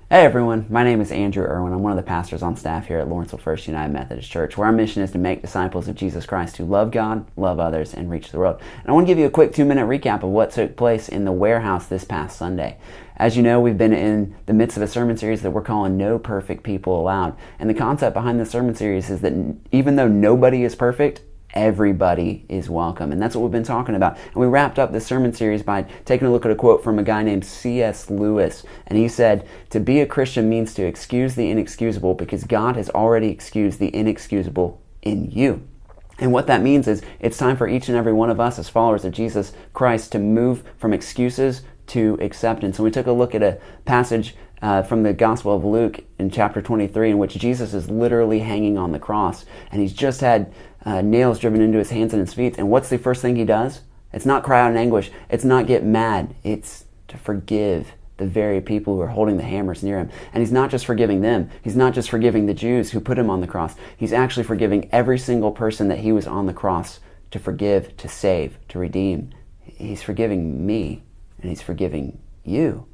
Hey everyone, my name is Andrew Irwin. I'm one of the pastors on staff here at Lawrenceville First United Methodist Church, where our mission is to make disciples of Jesus Christ who love God, love others, and reach the world. And I want to give you a quick 2-minute recap of what took place in the warehouse this past Sunday. As you know, we've been in the midst of a sermon series that we're calling No Perfect People Allowed. And the concept behind the sermon series is that even though nobody is perfect, everybody is welcome. And that's what we've been talking about. And we wrapped up this sermon series by taking a look at a quote from a guy named C.S. Lewis. And he said, "To be a Christian means to excuse the inexcusable because God has already excused the inexcusable in you." And what that means is it's time for each and every one of us as followers of Jesus Christ to move from excuses to acceptance. And we took a look at a passage from the Gospel of Luke in chapter 23 in which Jesus is literally hanging on the cross. And he's just had nails driven into his hands and his feet. And what's the first thing he does? It's not cry out in anguish. It's not get mad. It's to forgive the very people who are holding the hammers near him. And he's not just forgiving them. He's not just forgiving the Jews who put him on the cross. He's actually forgiving every single person that he was on the cross to forgive, to save, to redeem. He's forgiving me, and he's forgiving you.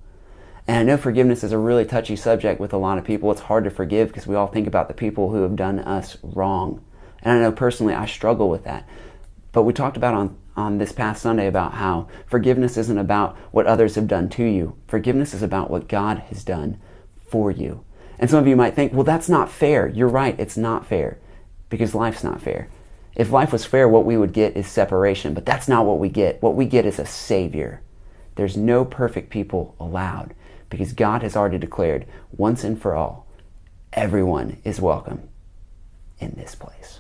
And I know forgiveness is a really touchy subject with a lot of people. It's hard to forgive because we all think about the people who have done us wrong. And I know personally I struggle with that. But we talked about on this past Sunday about how forgiveness isn't about what others have done to you. Forgiveness is about what God has done for you. And some of you might think, well, that's not fair. You're right, it's not fair because life's not fair. If life was fair, what we would get is separation, but that's not what we get. What we get is a Savior. There's no perfect people allowed because God has already declared once and for all, everyone is welcome in this place.